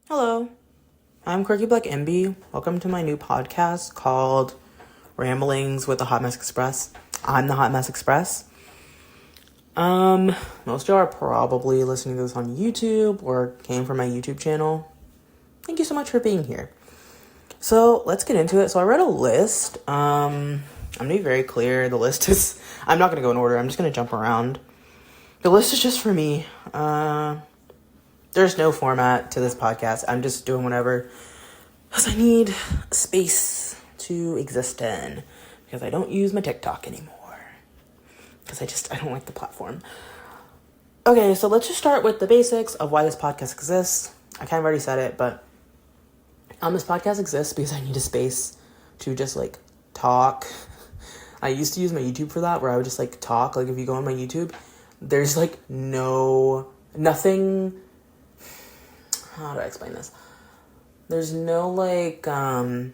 Hello, I'm Quirky Black MB. Welcome to my new podcast called Ramblings with the Hot Mess Express. I'm the Hot Mess Express. Most of y'all are probably listening to this on YouTube or came from my YouTube channel. Thank you so much for being here. So let's get into it. So I read a list. I'm gonna be very clear. The list is, I'm not gonna go in order. I'm just gonna jump around. The list is just for me. There's no format to this podcast. I'm just doing whatever because I need space to exist in because I don't use my TikTok anymore because I don't like the platform. Okay, so let's just start with the basics of why this podcast exists. I kind of already said it, but this podcast exists because I need a space to just like talk. I used to use my YouTube for that, where I would just like talk. Like if you go on my YouTube, there's like nothing. How do I explain this? There's no like I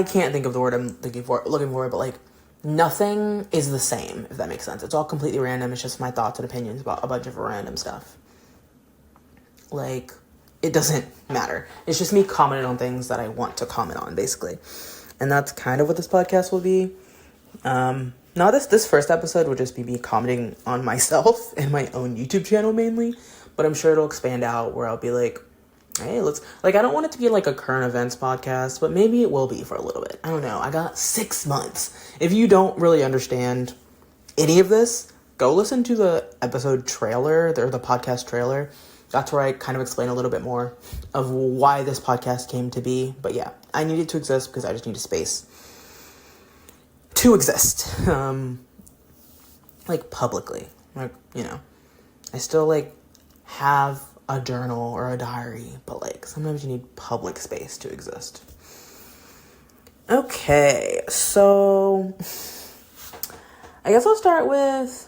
can't think of the word I'm looking for, but like nothing is the same, if that makes sense. It's all completely random. It's just my thoughts and opinions about a bunch of random stuff. Like, it doesn't matter. It's just me commenting on things that I want to comment on, basically. And that's kind of what this podcast will be. Now this first episode will just be me commenting on myself and my own YouTube channel mainly, but I'm sure it'll expand out where I'll be like, hey, I don't want it to be like a current events podcast, but maybe it will be for a little bit. I don't know. I got 6 months. If you don't really understand any of this, go listen to the episode trailer, or the podcast trailer. That's where I kind of explain a little bit more of why this podcast came to be. But yeah, I need it to exist because I just need a space to exist, like publicly, like, you know, I still like have a journal or a diary, but like sometimes you need public space to exist. Okay, so I guess I'll start with,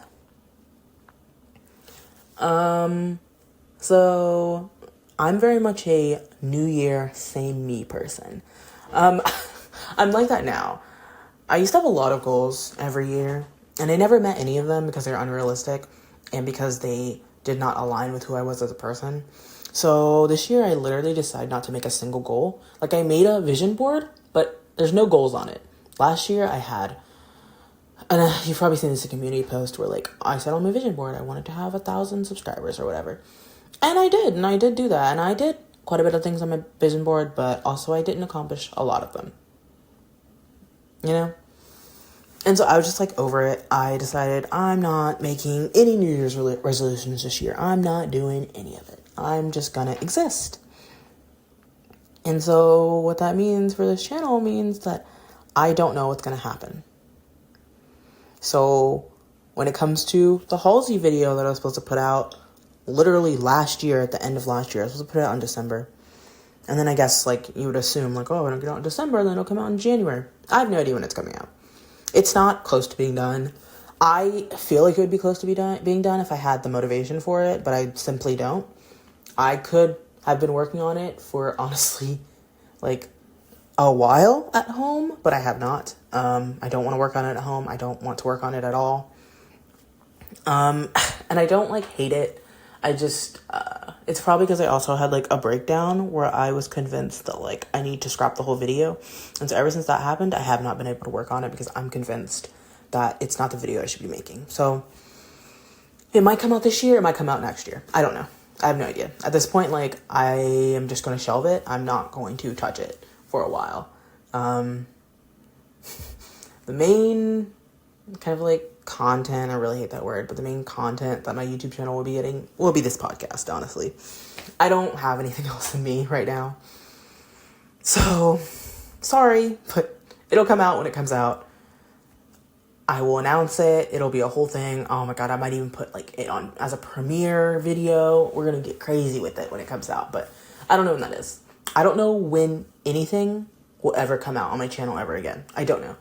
so I'm very much a New Year, same me person. I'm like that now. I used to have a lot of goals every year, and I never met any of them because they're unrealistic and because they did not align with who I was as a person. So this year, I literally decided not to make a single goal. Like, I made a vision board, but there's no goals on it. Last year, I had, and you've probably seen this in a community post where, like, I said on my vision board, I wanted to have 1,000 subscribers or whatever. And I did do that, and I did quite a bit of things on my vision board, but also I didn't accomplish a lot of them. You know? And so I was just like over it. I decided I'm not making any New Year's resolutions this year. I'm not doing any of it. I'm just gonna exist. And so what that means for this channel means that I don't know what's gonna happen. So when it comes to the Halsey video that I was supposed to put out literally last year, at the end of last year, I was supposed to put it out in December. And then I guess like you would assume like, oh, when it get out in December, then it'll come out in January. I have no idea when it's coming out. It's not close to being done. I feel like it would be close to being done if I had the motivation for it, but I simply don't. I could have been working on it for, honestly, like a while at home, but I have not. I don't want to work on it at home. I don't want to work on it at all. And I don't, like, hate it. I just, it's probably because I also had, like, a breakdown where I was convinced that, like, I need to scrap the whole video. And so ever since that happened, I have not been able to work on it because I'm convinced that it's not the video I should be making. So it might come out this year. It might come out next year. I don't know. I have no idea. At this point, like, I am just going to shelve it. I'm not going to touch it for a while. The main kind of, like, content, I really hate that word, but the main content that my YouTube channel will be getting will be this podcast, honestly. I don't have anything else in me right now. So, sorry, but it'll come out when it comes out. I will announce it. It'll be a whole thing. Oh my god, I might even put like it on as a premiere video. We're gonna get crazy with it when it comes out, but I don't know when that is. I don't know when anything will ever come out on my channel ever again. I don't know.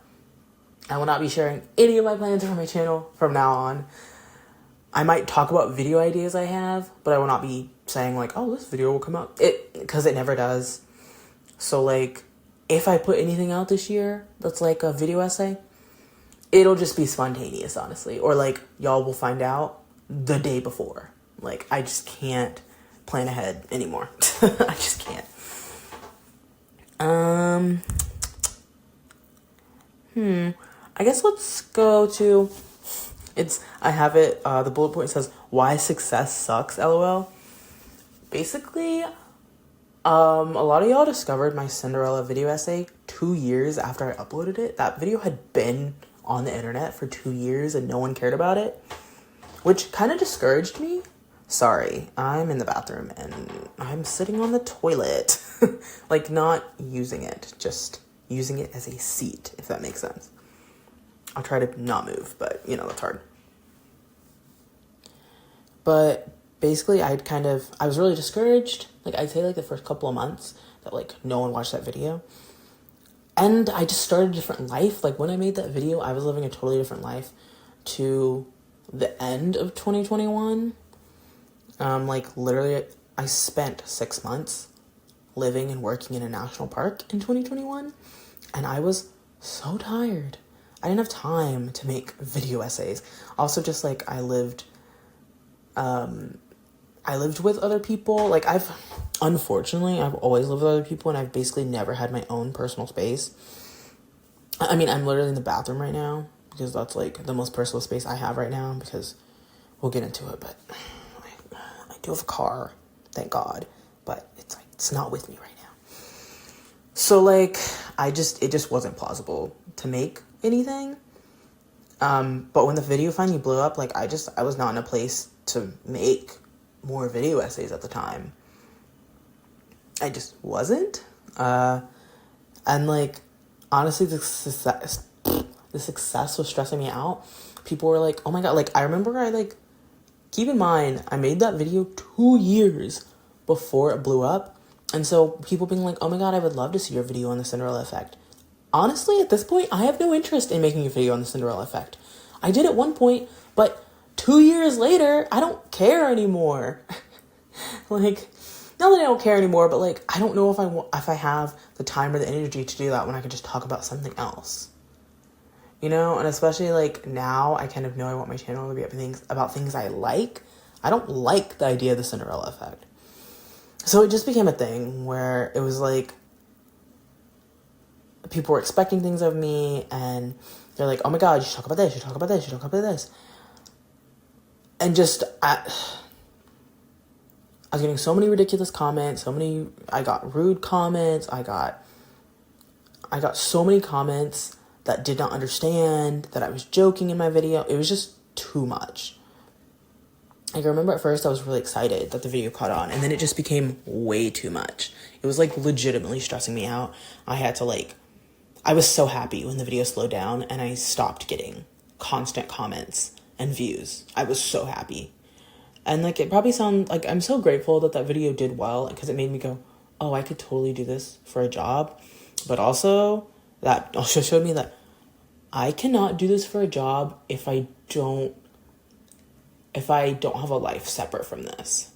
I will not be sharing any of my plans on my channel from now on. I might talk about video ideas I have, but I will not be saying like, oh, this video will come out. Because it never does. So like, if I put anything out this year that's like a video essay, it'll just be spontaneous, honestly. Or like, y'all will find out the day before. Like, I just can't plan ahead anymore. I just can't. I guess let's go to, I have it, the bullet point says, why success sucks, LOL. Basically, a lot of y'all discovered my Cinderella video essay 2 years after I uploaded it. That video had been on the internet for 2 years and no one cared about it, which kind of discouraged me. Sorry, I'm in the bathroom and I'm sitting on the toilet. Like, not using it, just using it as a seat, if that makes sense. I'll try to not move, but, that's hard. But basically, I was really discouraged. Like, I'd say, like, the first couple of months that, like, no one watched that video. And I just started a different life. Like, when I made that video, I was living a totally different life to the end of 2021. Like, literally, I spent 6 months living and working in a national park in 2021. And I was so tired. I didn't have time to make video essays. Also, just, like, I lived with other people. Like, unfortunately, I've always lived with other people, and I've basically never had my own personal space. I mean, I'm literally in the bathroom right now, because that's, like, the most personal space I have right now, because we'll get into it, but I do have a car, thank God, but it's not with me right now. So, like, it just wasn't plausible to make anything. But when the video finally blew up, like, I was not in a place to make more video essays at the time. I just wasn't. And, like, honestly, the success was stressing me out. People were like, oh my God, like, I remember keep in mind, I made that video 2 years before it blew up. And so people being like, oh my God, I would love to see your video on the Cinderella effect. Honestly, at this point, I have no interest in making a video on the Cinderella effect. I did at one point, but 2 years later, I don't care anymore. Like, not that I don't care anymore, but, like, I don't know if I have the time or the energy to do that when I could just talk about something else. And especially, like, now I kind of know I want my channel to be about things I like. I don't like the idea of the Cinderella effect. So it just became a thing where it was, like, people were expecting things of me, and they're like, oh my God, you should talk about this, you should talk about this, you should talk about this. And just, I was getting so many ridiculous comments, I got rude comments, I got so many comments that did not understand that I was joking in my video. It was just too much. Like, I remember at first I was really excited that the video caught on, and then it just became way too much. It was, like, legitimately stressing me out. I was so happy when the video slowed down and I stopped getting constant comments and views. I was so happy. And, like, it probably sounds like I'm so grateful that video did well, because it made me go, oh, I could totally do this for a job. But also, that also showed me that I cannot do this for a job if I don't have a life separate from this.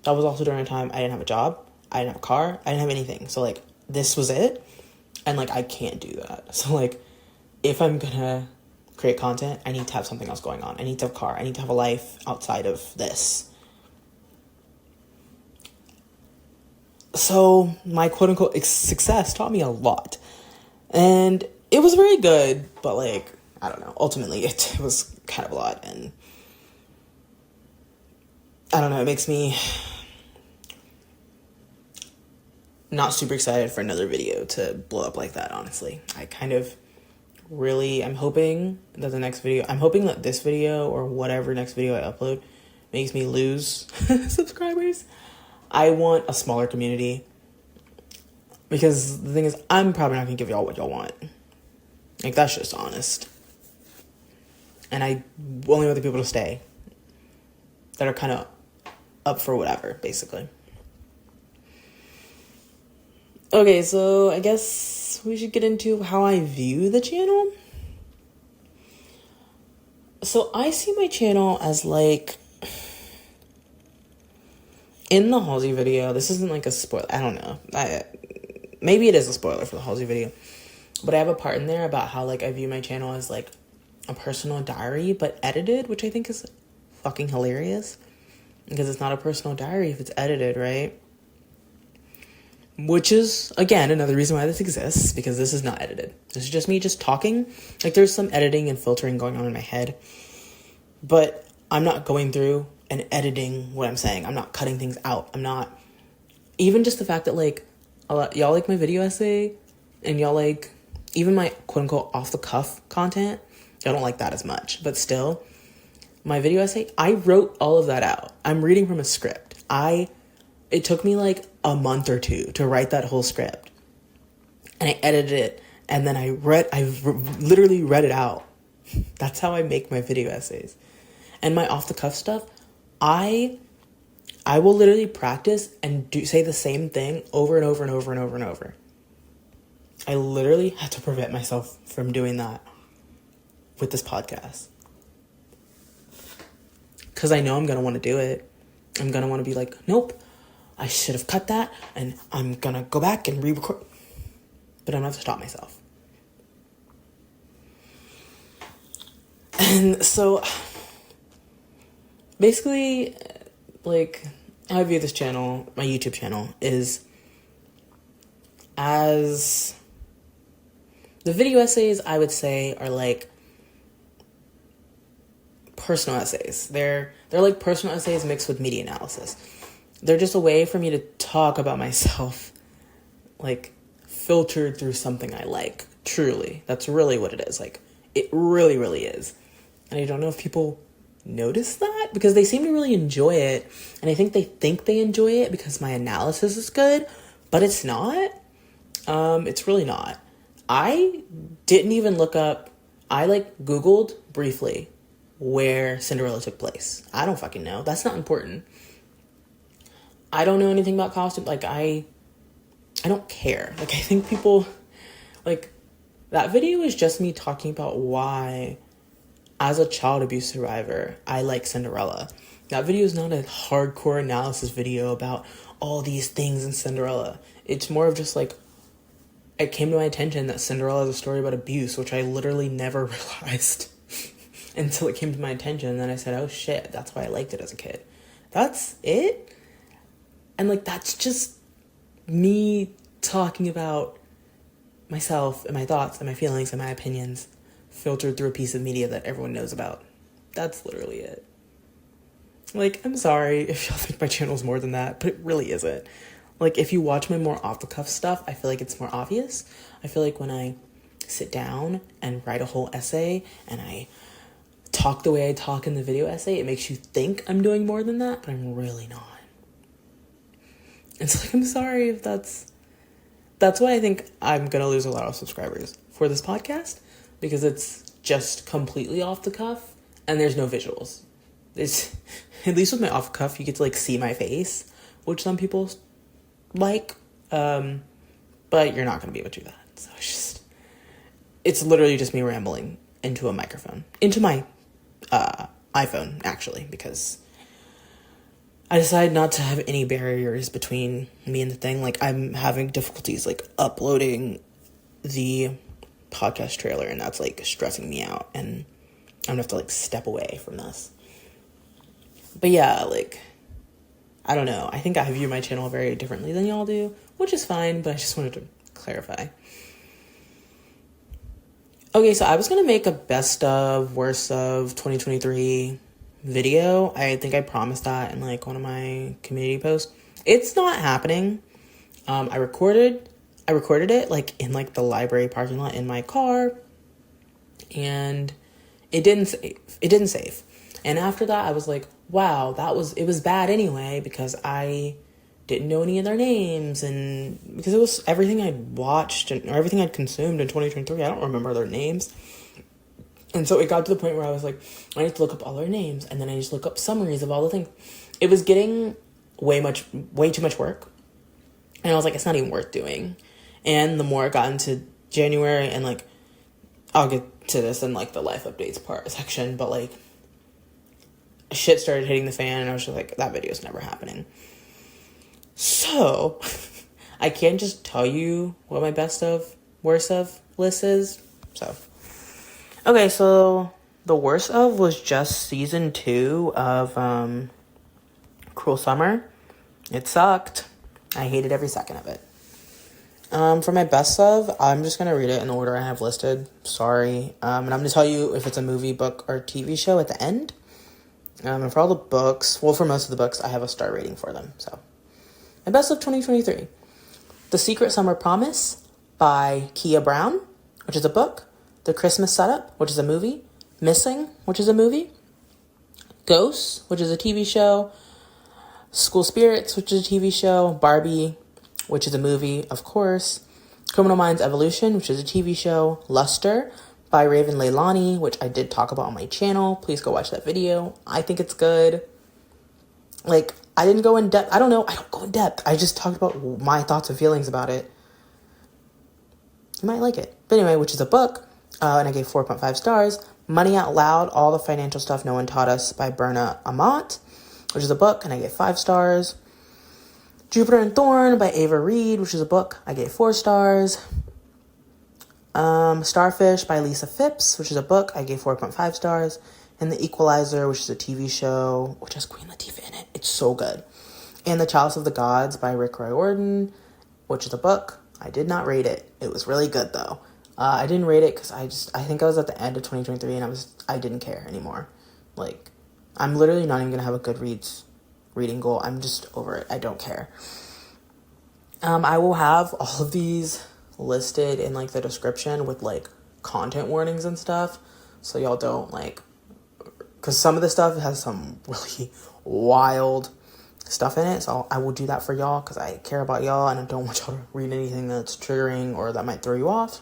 That was also during a time I didn't have a job, I didn't have a car, I didn't have anything. So, like, this was it. And, like, I can't do that. So, like, if I'm gonna create content, I need to have something else going on. I need to have a car. I need to have a life outside of this. So, my quote-unquote success taught me a lot. And it was very good, but, like, I don't know. Ultimately, it was kind of a lot. And I don't know. It makes me not super excited for another video to blow up like that, honestly. I'm hoping that this video or whatever next video I upload makes me lose subscribers. I want a smaller community, because the thing is, I'm probably not gonna give y'all what y'all want. Like, that's just honest. And I only want the people to stay that are kind of up for whatever, basically. Okay, so I guess we should get into how I view the channel. So I see my channel as, like, in the Halsey video, this isn't like a spoiler, I don't know. Maybe it is a spoiler for the Halsey video. But I have a part in there about how, like, I view my channel as, like, a personal diary, but edited, which I think is fucking hilarious because it's not a personal diary if it's edited, right? Which is, again, another reason why this exists, because this is not edited. This is just me just talking. Like, there's some editing and filtering going on in my head, but I'm not going through and editing what I'm saying. I'm not cutting things out. I'm not, even just the fact that, like, y'all like my video essay, and y'all like, even my quote-unquote off-the-cuff content, y'all don't like that as much, but still, my video essay, I wrote all of that out. I'm reading from a script. It took me like a month or two to write that whole script. And I edited it. And then I literally read it out. That's how I make my video essays. And my off the cuff stuff, I will literally practice and say the same thing over and over and over and over and over. I literally had to prevent myself from doing that with this podcast. Because I know I'm going to want to do it. I'm going to want to be like, nope, I should have cut that, and I'm going to go back and re-record. But I'm going to have to stop myself. And so, basically, like, how I view this channel, my YouTube channel, is as the video essays, I would say, are like personal essays. They're like personal essays mixed with media analysis. They're just a way for me to talk about myself, like, filtered through something I like. Truly. That's really what it is. Like, it really, really is. And I don't know if people notice that, because they seem to really enjoy it. And I think they enjoy it because my analysis is good, but it's not. It's really not. I didn't even look up, I like Googled briefly where Cinderella took place. I don't fucking know. That's not important. I don't know anything about costume. Like, I don't care. Like, I think people, like, that video is just me talking about why, as a child abuse survivor, I like Cinderella. That video is not a hardcore analysis video about all these things in Cinderella. It's more of just, like, it came to my attention that Cinderella is a story about abuse, which I literally never realized until it came to my attention. And then I said, oh shit, that's why I liked it as a kid. That's it? And, like, that's just me talking about myself and my thoughts and my feelings and my opinions filtered through a piece of media that everyone knows about. That's literally it. Like, I'm sorry if y'all think my channel's more than that, but it really isn't. Like, if you watch my more off-the-cuff stuff, I feel like it's more obvious. I feel like when I sit down and write a whole essay and I talk the way I talk in the video essay, it makes you think I'm doing more than that, but I'm really not. It's like, I'm sorry if that's why I think I'm going to lose a lot of subscribers for this podcast, because it's just completely off the cuff and there's no visuals. It's, at least with my off the cuff, you get to, like, see my face, which some people like, but you're not going to be able to do that. So it's literally just me rambling into a microphone, into my iPhone, actually, because I decided not to have any barriers between me and the thing. Like, I'm having difficulties, like, uploading the podcast trailer, and that's, like, stressing me out, and I'm gonna have to, like, step away from this. But yeah, like, I don't know. I think I view my channel very differently than y'all do, which is fine, but I just wanted to clarify. Okay, so I was gonna make a best of, worst of 2023 video. I think I promised that in, like, one of my community posts. It's not happening. I recorded it, like, in, like, the library parking lot in my car, and it didn't save. And after that, I was like, wow, it was bad anyway, because I didn't know any of their names, and because it was everything I'd watched or everything I'd consumed in 2023, I don't remember their names. And so it got to the point where I was like, I need to look up all their names, and then I just look up summaries of all the things. It was getting way too much work, and I was like, it's not even worth doing. And the more it got into January, and, like, I'll get to this in, like, the life updates section, but, like, shit started hitting the fan, and I was just like, that video's never happening. So I can't just tell you what my best of, worst of list is. So, okay, so The worst of was just season 2 of Cruel Summer. It sucked. I hated every second of it. For my best of, I'm just going to read it in the order I have listed. Sorry. And I'm going to tell you if it's a movie, book, or TV show at the end. And for all the books, well, for most of the books, I have a star rating for them. So, my best of 2023. The Secret Summer Promise by Kia Brown, which is a book. The Christmas Setup, which is a movie. Missing, which is a movie. Ghosts, which is a TV show. School Spirits, which is a TV show. Barbie, which is a movie, of course. Criminal Minds Evolution, which is a TV show. Luster by Raven Leilani, which I did talk about on my channel. Please go watch that video. I think it's good. Like, I didn't go in depth. I don't go in depth. I just talked about my thoughts and feelings about it. You might like it. But anyway, which is a book, and I gave 4.5 stars. Money Out Loud, All the Financial Stuff No One Taught Us by Berna Amat, which is a book, and I gave 5 stars. Jupiter and Thorn by Ava Reed, which is a book, I gave 4 stars. Starfish by Lisa Phipps, which is a book, I gave 4.5 stars. And The Equalizer, which is a TV show, which has Queen Latifah in it. It's so good. And The Chalice of the Gods by Rick Riordan, which is a book. I did not rate it. It was really good, though. I didn't rate it because I think I was at the end of 2023 and I didn't care anymore. Like, I'm literally not even going to have a Goodreads reading goal. I'm just over it. I don't care. I will have all of these listed in, like, the description with, like, content warnings and stuff. So y'all don't, like, because some of the stuff has some really wild stuff in it. So I will do that for y'all because I care about y'all and I don't want y'all to read anything that's triggering or that might throw you off.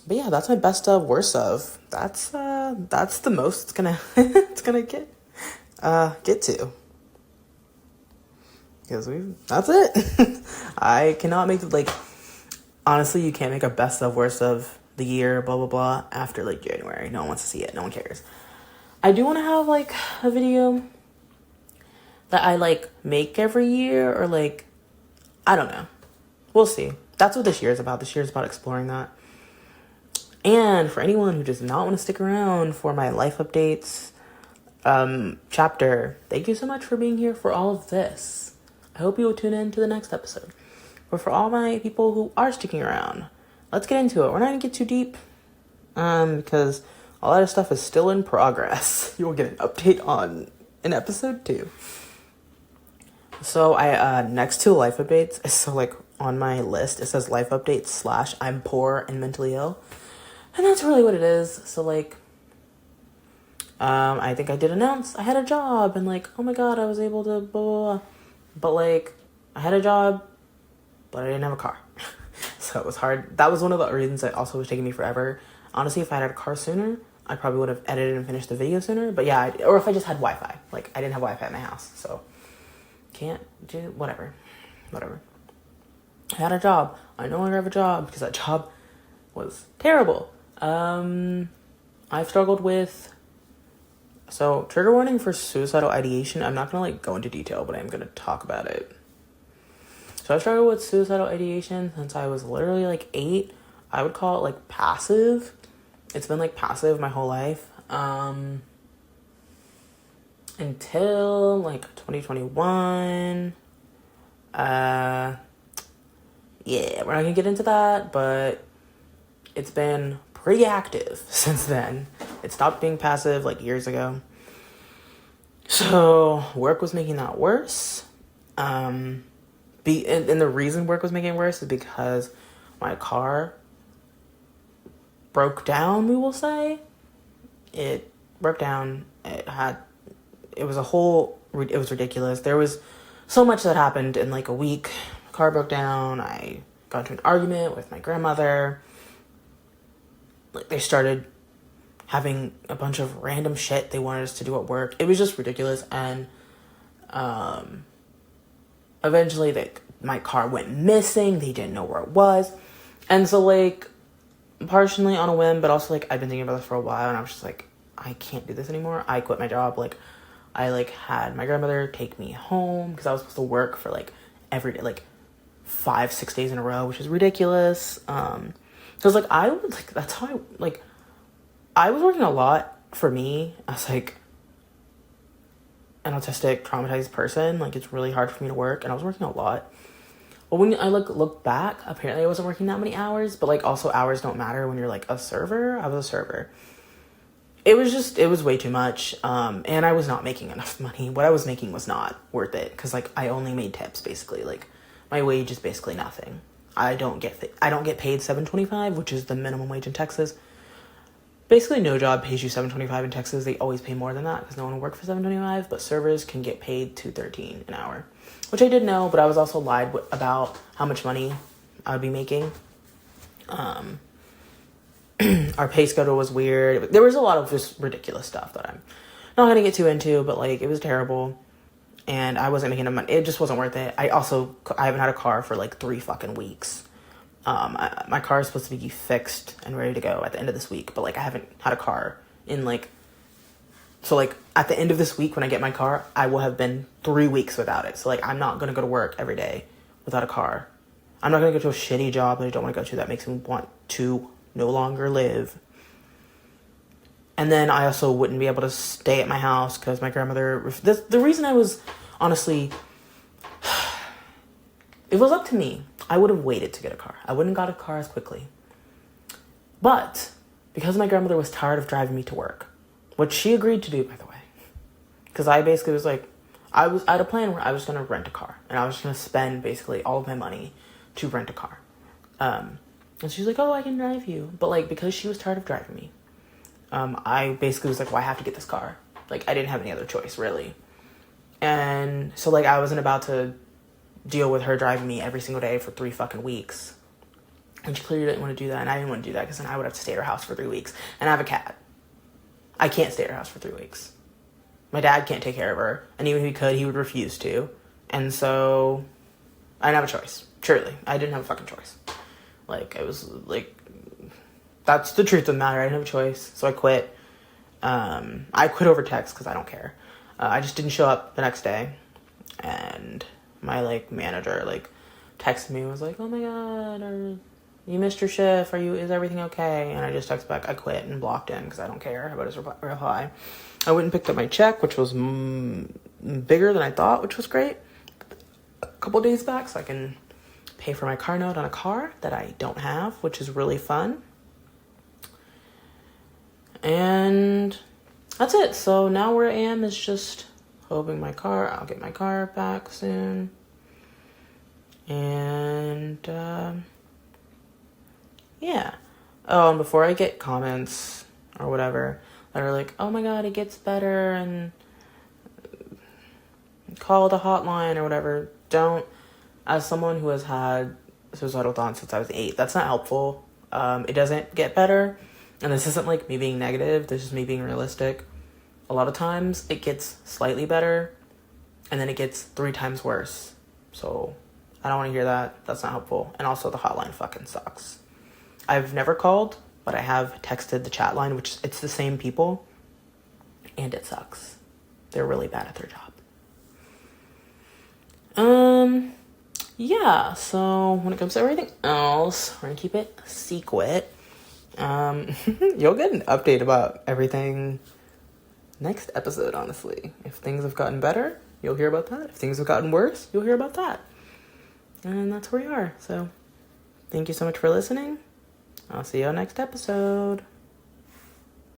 But yeah, that's my best of, worst of. That's the most it's gonna get to. Because that's it. I cannot make honestly, you can't make a best of, worst of the year, blah blah blah, after like January. No one wants to see it. No one cares. I do want to have like a video that I like make every year, or like, I don't know. We'll see. That's what this year is about. This year is about exploring that. And for anyone who does not want to stick around for my life updates chapter, thank you so much for being here for all of this. I hope you will tune in to the next episode. But for all my people who are sticking around, let's get into it. We're not going to get too deep because a lot of stuff is still in progress. You will get an update on in episode 2. So I next to life updates, so like on my list, it says life updates / I'm poor and mentally ill. And that's really what it is. So, like, I think I did announce I had a job. And, like, oh, my God, I was able to blah, blah, blah. But, like, I had a job, but I didn't have a car. So, it was hard. That was one of the reasons that also was taking me forever. Honestly, if I had a car sooner, I probably would have edited and finished the video sooner. But, yeah, or if I just had Wi-Fi. Like, I didn't have Wi-Fi at my house. So, can't do whatever. I had a job. I no longer have a job because that job was terrible. I've struggled with, so trigger warning for suicidal ideation. I'm not going to like go into detail, but I'm going to talk about it. So I've struggled with suicidal ideation since I was literally like 8. I would call it like passive. It's been like passive my whole life. Until like 2021. Yeah, we're not going to get into that, but it's been pretty active since then. It stopped being passive like years ago. So work was making that worse. And the reason work was making it worse is because my car broke down, we will say. It broke down. It was ridiculous. There was so much that happened in like a week. My car broke down. I got into an argument with my grandmother. Like, they started having a bunch of random shit they wanted us to do at work. It was just ridiculous. And eventually my car went missing. They didn't know where it was. And so, like, partially on a whim, but also, like, I've been thinking about this for a while. And I was just like, I can't do this anymore. I quit my job. Like, I, like, had my grandmother take me home because I was supposed to work for, like, every day, like, 5-6 days in a row, which is ridiculous. Because, like, that's how I was working a lot for me, as like an autistic, traumatized person, like it's really hard for me to work, and I was working a lot. But when I look back, apparently I wasn't working that many hours, but like also hours don't matter when you're like a server. I was a server. It was way too much, and I was not making enough money. What I was making was not worth it, because like I only made tips, basically. Like my wage is basically nothing. I don't get paid $7.25, which is the minimum wage in Texas. Basically, no job pays you $7.25 in Texas. They always pay more than that because no one will work for $7.25. But servers can get paid $2.13 an hour, which I did know. But I was also lied about how much money I would be making. Our pay schedule was weird. There was a lot of just ridiculous stuff that I'm not gonna get too into. But like, it was terrible, and I wasn't making enough money. It just wasn't worth it. I haven't had a car for like 3 fucking weeks. My car is supposed to be fixed and ready to go at the end of this week, but like I haven't had a car in like, so like at the end of this week when I get my car, I will have been 3 weeks without it. So like I'm not gonna go to work every day without a car. I'm not gonna go to a shitty job that I don't want to go to that makes me want to no longer live. And then I also wouldn't be able to stay at my house because my grandmother, the reason I was honestly, if it was up to me, I would have waited to get a car. I wouldn't have got a car as quickly. But because my grandmother was tired of driving me to work, which she agreed to do, by the way, because I basically was like, I had a plan where I was going to rent a car, and I was going to spend basically all of my money to rent a car. And she's like, oh, I can drive you. But like, because she was tired of driving me, I basically was like, well, I have to get this car. Like, I didn't have any other choice, really. And so like, I wasn't about to deal with her driving me every single day for 3 fucking weeks. And she clearly didn't want to do that, and I didn't want to do that because then I would have to stay at her house for 3 weeks. And I have a cat. I can't stay at her house for 3 weeks. My dad can't take care of her, and even if he could, he would refuse to. And so I didn't have a choice. Truly, I didn't have a fucking choice. Like, it was like, that's the truth of the matter. I didn't have a choice, so I quit. I quit over text because I don't care. I just didn't show up the next day, and my like manager like texted me and was like, oh my god, you missed your shift, is everything okay? And I just texted back, I quit, and blocked him because I don't care about his reply. I went and picked up my check, which was bigger than I thought, which was great, a couple days back, so I can pay for my car note on a car that I don't have, which is really fun. And that's it. So now where I am is just hoping I'll get my car back soon. And, yeah. Oh, and before I get comments or whatever that are like, oh my god, it gets better, and call the hotline or whatever, don't. As someone who has had suicidal thoughts since I was 8, that's not helpful. It doesn't get better. And this isn't like me being negative, this is me being realistic. A lot of times it gets slightly better, and then it gets 3 times worse. So I don't want to hear that. That's not helpful. And also the hotline fucking sucks. I've never called, but I have texted the chat line, which it's the same people, and it sucks. They're really bad at their job. Yeah, so when it comes to everything else, we're gonna keep it secret. You'll get an update about everything next episode, honestly. If things have gotten better, you'll hear about that. If things have gotten worse, you'll hear about that. And that's where we are. So thank you so much for listening. I'll see you on next episode.